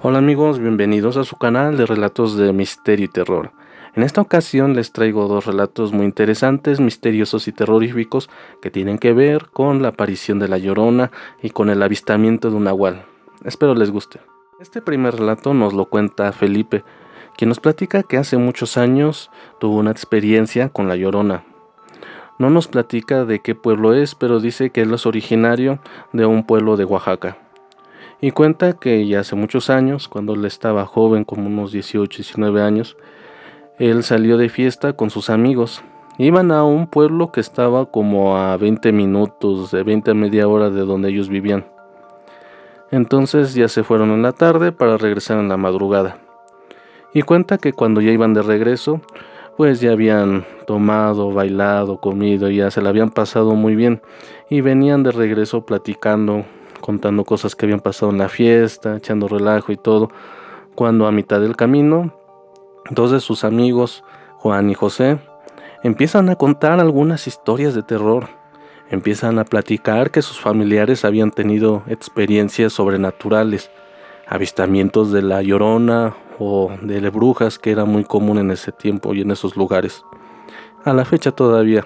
Hola amigos, bienvenidos a su canal de relatos de misterio y terror. En esta ocasión les traigo dos relatos muy interesantes, misteriosos y terroríficos que tienen que ver con la aparición de la Llorona y con el avistamiento de un nahual. Espero les guste. Este primer relato nos lo cuenta Felipe, quien nos platica que hace muchos años tuvo una experiencia con la Llorona. No nos platica de qué pueblo es, pero dice que él es originario de un pueblo de Oaxaca. Y cuenta que ya hace muchos años, cuando él estaba joven, como unos 18, 19 años, él salió de fiesta con sus amigos. Iban a un pueblo que estaba como a 20 minutos, de 20 a media hora de donde ellos vivían. Entonces ya se fueron en la tarde para regresar en la madrugada. Y cuenta que cuando ya iban de regreso, pues ya habían tomado, bailado, comido, ya se la habían pasado muy bien. Y venían de regreso platicando, contando cosas que habían pasado en la fiesta, echando relajo y todo, cuando a mitad del camino, dos de sus amigos, Juan y José, empiezan a contar algunas historias de terror. Empiezan a platicar que sus familiares habían tenido experiencias sobrenaturales, avistamientos de la Llorona o de brujas, que era muy común en ese tiempo y en esos lugares. A la fecha todavía.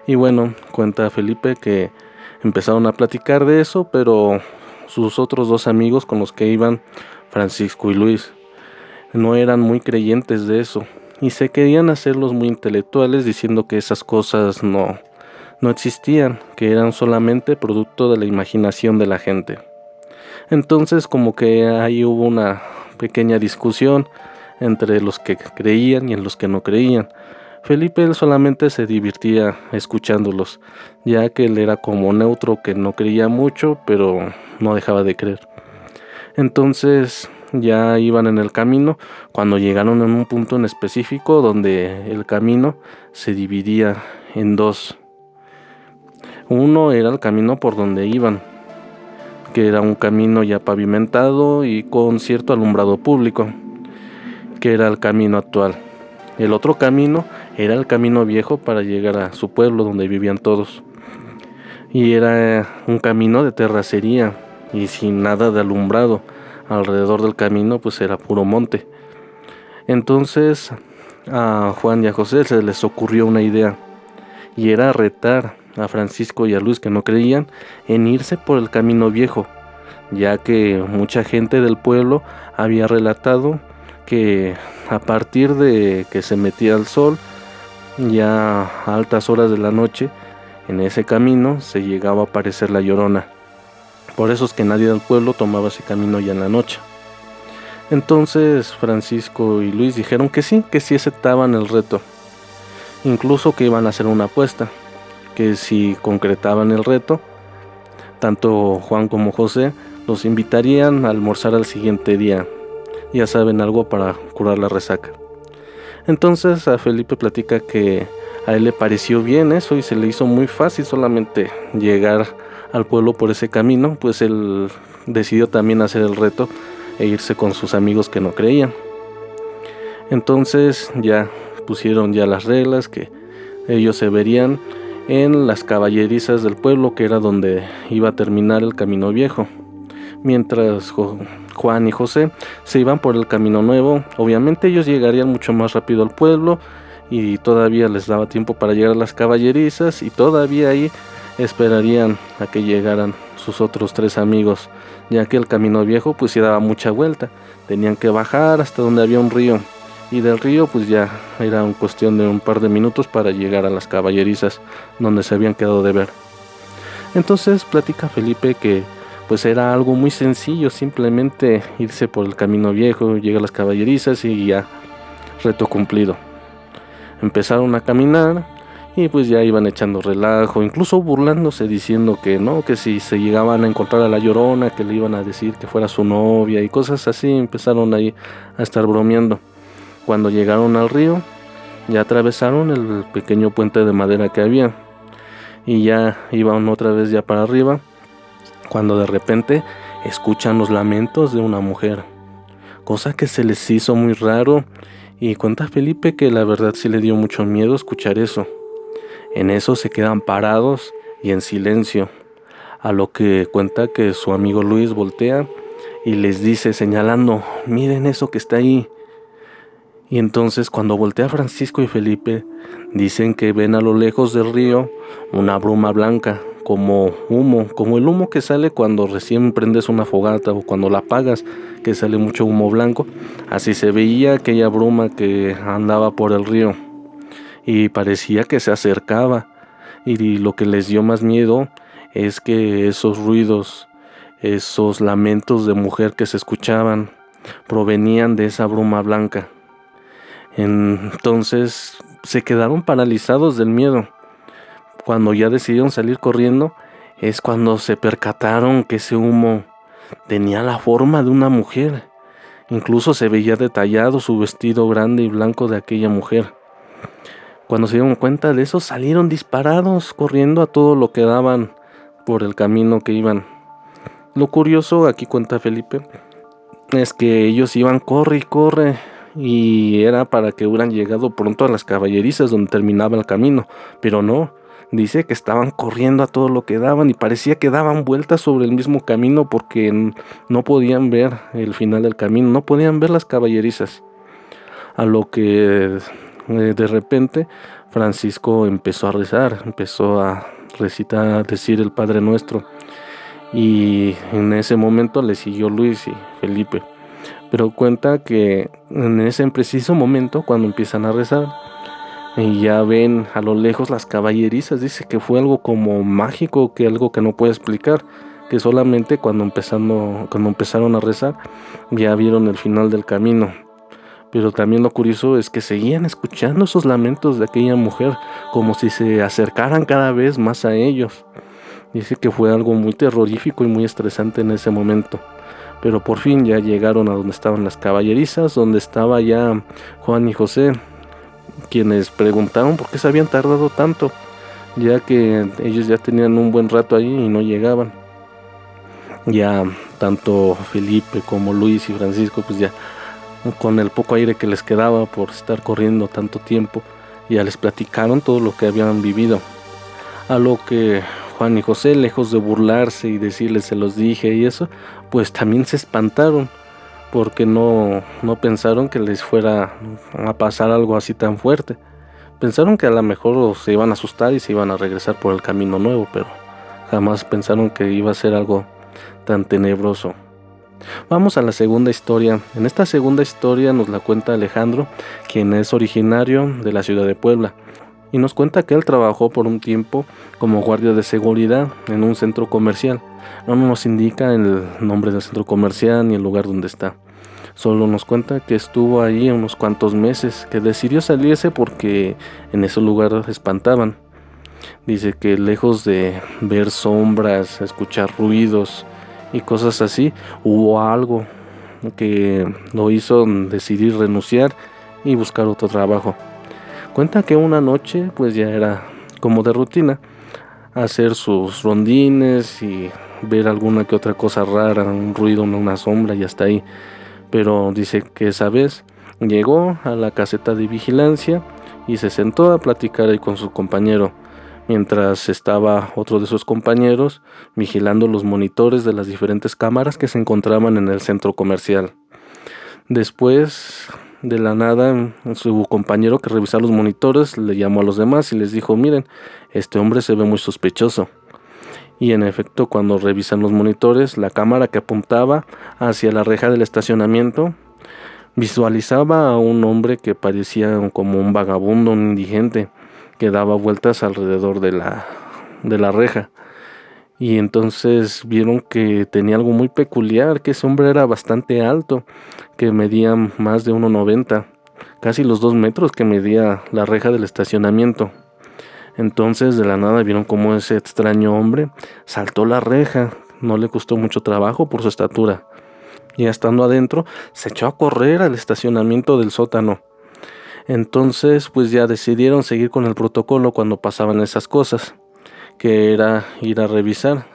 Y bueno, cuenta Felipe que empezaron a platicar de eso, pero sus otros dos amigos con los que iban, Francisco y Luis, no eran muy creyentes de eso y se querían hacerlos muy intelectuales diciendo que esas cosas no existían, que eran solamente producto de la imaginación de la gente. Entonces como que ahí hubo una pequeña discusión entre los que creían y en los que no creían. Felipe él solamente se divertía escuchándolos, ya que él era como neutro, que no creía mucho, pero no dejaba de creer. Entonces ya iban en el camino, cuando llegaron en un punto en específico donde el camino se dividía en dos. Uno era el camino por donde iban, que era un camino ya pavimentado y con cierto alumbrado público, que era el camino actual. El otro camino era el camino viejo para llegar a su pueblo donde vivían todos. Y era un camino de terracería y sin nada de alumbrado. Alrededor del camino pues era puro monte. Entonces a Juan y a José se les ocurrió una idea, y era retar a Francisco y a Luis, que no creían, en irse por el camino viejo, ya que mucha gente del pueblo había relatado que a partir de que se metía el sol, ya a altas horas de la noche, en ese camino se llegaba a aparecer la Llorona. Por eso es que nadie del pueblo tomaba ese camino ya en la noche. Entonces Francisco y Luis dijeron que sí aceptaban el reto. Incluso que iban a hacer una apuesta, que si concretaban el reto, tanto Juan como José los invitarían a almorzar al siguiente día. Ya saben, algo para curar la resaca. Entonces a Felipe platica que a él le pareció bien eso y se le hizo muy fácil solamente llegar al pueblo por ese camino, pues él decidió también hacer el reto e irse con sus amigos que no creían. Entonces ya pusieron ya las reglas, que ellos se verían en las caballerizas del pueblo, que era donde iba a terminar el camino viejo, mientras Juan y José se iban por el camino nuevo. Obviamente ellos llegarían mucho más rápido al pueblo y todavía les daba tiempo para llegar a las caballerizas, y todavía ahí esperarían a que llegaran sus otros tres amigos, ya que el camino viejo pues sí daba mucha vuelta. Tenían que bajar hasta donde había un río, y del río pues ya era una cuestión de un par de minutos para llegar a las caballerizas donde se habían quedado de ver. Entonces platica Felipe que pues era algo muy sencillo, simplemente irse por el camino viejo, llegar a las caballerizas y ya, reto cumplido. Empezaron a caminar y pues ya iban echando relajo, incluso burlándose, diciendo que no, que si se llegaban a encontrar a la Llorona, que le iban a decir que fuera su novia y cosas así. Empezaron ahí a estar bromeando. Cuando llegaron al río, ya atravesaron el pequeño puente de madera que había y ya iban otra vez ya para arriba, cuando de repente escuchan los lamentos de una mujer, cosa que se les hizo muy raro, y cuenta Felipe que la verdad sí le dio mucho miedo escuchar eso. En eso se quedan parados y en silencio, a lo que cuenta que su amigo Luis voltea y les dice señalando: miren eso que está ahí. Y entonces cuando voltea Francisco y Felipe, dicen que ven a lo lejos del río una bruma blanca, como humo, como el humo que sale cuando recién prendes una fogata o cuando la apagas, que sale mucho humo blanco. Así se veía aquella bruma que andaba por el río y parecía que se acercaba. Y lo que les dio más miedo es que esos ruidos, esos lamentos de mujer que se escuchaban, provenían de esa bruma blanca. Entonces se quedaron paralizados del miedo. Cuando ya decidieron salir corriendo, es cuando se percataron que ese humo tenía la forma de una mujer. Incluso se veía detallado su vestido grande y blanco de aquella mujer. Cuando se dieron cuenta de eso, salieron disparados, corriendo a todo lo que daban por el camino que iban. Lo curioso, aquí cuenta Felipe, es que ellos iban corre y corre, y era para que hubieran llegado pronto a las caballerizas donde terminaba el camino, pero no. Dice que estaban corriendo a todo lo que daban y parecía que daban vueltas sobre el mismo camino porque no podían ver el final del camino, no podían ver las caballerizas. A lo que de repente Francisco empezó a rezar, empezó a recitar, a decir el Padre Nuestro, y en ese momento le siguió Luis y Felipe. Pero cuenta que en ese preciso momento, cuando empiezan a rezar y ya ven a lo lejos las caballerizas, dice que fue algo como mágico, que algo que no puede explicar, que solamente cuando empezaron a rezar ya vieron el final del camino. Pero también lo curioso es que seguían escuchando esos lamentos de aquella mujer, como si se acercaran cada vez más a ellos. Dice que fue algo muy terrorífico y muy estresante en ese momento. Pero por fin ya llegaron a donde estaban las caballerizas, donde estaba ya Juan y José, quienes preguntaron por qué se habían tardado tanto, ya que ellos ya tenían un buen rato ahí y no llegaban. Ya tanto Felipe como Luis y Francisco, pues ya con el poco aire que les quedaba por estar corriendo tanto tiempo, ya les platicaron todo lo que habían vivido. A lo que Juan y José, lejos de burlarse y decirles se los dije y eso, pues también se espantaron, porque no pensaron que les fuera a pasar algo así tan fuerte. Pensaron que a lo mejor se iban a asustar y se iban a regresar por el camino nuevo, pero jamás pensaron que iba a ser algo tan tenebroso. Vamos a la segunda historia. En esta segunda historia nos la cuenta Alejandro, quien es originario de la ciudad de Puebla, y nos cuenta que él trabajó por un tiempo como guardia de seguridad en un centro comercial. No nos indica el nombre del centro comercial ni el lugar donde está. Solo nos cuenta que estuvo ahí unos cuantos meses, que decidió salirse porque en ese lugar espantaban. Dice que lejos de ver sombras, escuchar ruidos y cosas así, hubo algo que lo hizo decidir renunciar y buscar otro trabajo. Cuenta que una noche, pues ya era como de rutina, hacer sus rondines y ver alguna que otra cosa rara, un ruido, una sombra y hasta ahí. Pero dice que esa vez llegó a la caseta de vigilancia y se sentó a platicar ahí con su compañero, mientras estaba otro de sus compañeros vigilando los monitores de las diferentes cámaras que se encontraban en el centro comercial. Después, de la nada, su compañero que revisaba los monitores le llamó a los demás y les dijo: miren, este hombre se ve muy sospechoso. Y en efecto, cuando revisan los monitores, la cámara que apuntaba hacia la reja del estacionamiento visualizaba a un hombre que parecía como un vagabundo, un indigente, que daba vueltas alrededor de la reja. Y entonces vieron que tenía algo muy peculiar, que ese hombre era bastante alto, que medía más de 1,90, casi los 2 metros que medía la reja del estacionamiento. Entonces de la nada vieron cómo ese extraño hombre saltó la reja. No le costó mucho trabajo por su estatura. Y estando adentro, se echó a correr al estacionamiento del sótano. Entonces pues ya decidieron seguir con el protocolo cuando pasaban esas cosas, que era ir a revisar.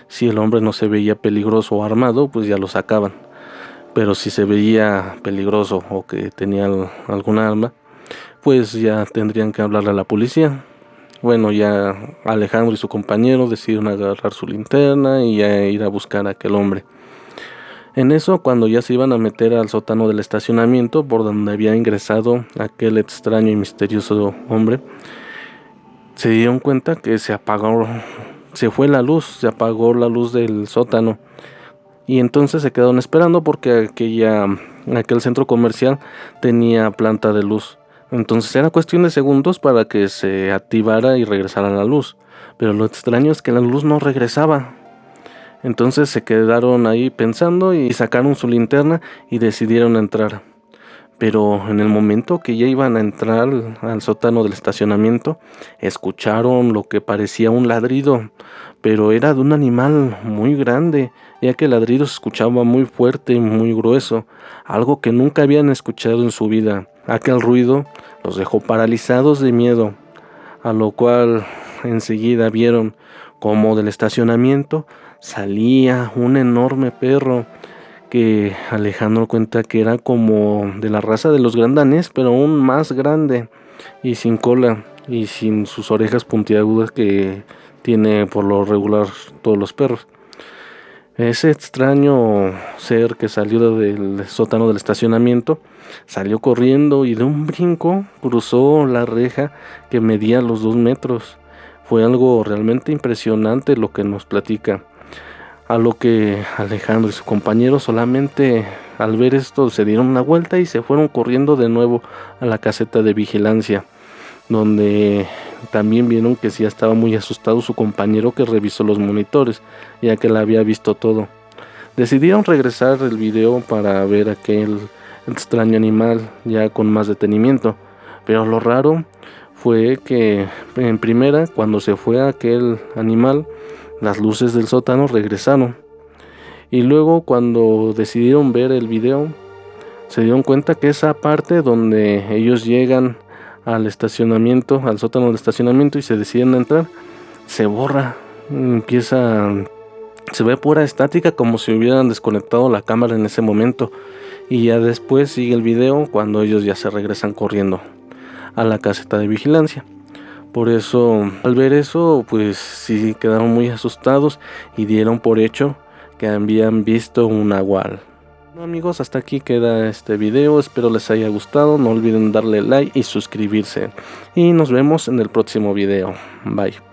Si el hombre no se veía peligroso o armado, pues ya lo sacaban. Pero si se veía peligroso o que tenía alguna arma, pues ya tendrían que hablarle a la policía. Bueno, ya Alejandro y su compañero decidieron agarrar su linterna y ya ir a buscar a aquel hombre. En eso, cuando ya se iban a meter al sótano del estacionamiento por donde había ingresado aquel extraño y misterioso hombre, se dieron cuenta que se fue la luz, se apagó la luz del sótano. Y entonces se quedaron esperando porque aquel centro comercial tenía planta de luz. Entonces era cuestión de segundos para que se activara y regresara la luz. Pero lo extraño es que la luz no regresaba. Entonces se quedaron ahí pensando y sacaron su linterna y decidieron entrar. Pero en el momento que ya iban a entrar al sótano del estacionamiento, escucharon lo que parecía un ladrido, pero era de un animal muy grande, ya que el ladrido se escuchaba muy fuerte y muy grueso, algo que nunca habían escuchado en su vida. Aquel ruido los dejó paralizados de miedo, a lo cual enseguida vieron como del estacionamiento salía un enorme perro que Alejandro cuenta que era como de la raza de los gran danés, pero aún más grande y sin cola y sin sus orejas puntiagudas que tiene por lo regular todos los perros. Ese extraño ser que salió del sótano del estacionamiento salió corriendo y de un brinco cruzó la reja que medía los 2 metros. Fue algo realmente impresionante lo que nos platica. A lo que Alejandro y su compañero solamente al ver esto se dieron una vuelta y se fueron corriendo de nuevo a la caseta de vigilancia, donde también vieron que sí estaba muy asustado su compañero que revisó los monitores, ya que la había visto todo. Decidieron regresar el video para ver aquel extraño animal ya con más detenimiento, pero lo raro fue que en primera, cuando se fue aquel animal, las luces del sótano regresaron. Y luego cuando decidieron ver el video, se dieron cuenta que esa parte donde ellos llegan al estacionamiento, al sótano del estacionamiento y se deciden entrar, se borra. Se ve pura estática como si hubieran desconectado la cámara en ese momento. Y ya después sigue el video cuando ellos ya se regresan corriendo a la caseta de vigilancia. Por eso, al ver eso, pues sí quedaron muy asustados y dieron por hecho que habían visto un nahual. Bueno, amigos, hasta aquí queda este video, espero les haya gustado, no olviden darle like y suscribirse. Y nos vemos en el próximo video, bye.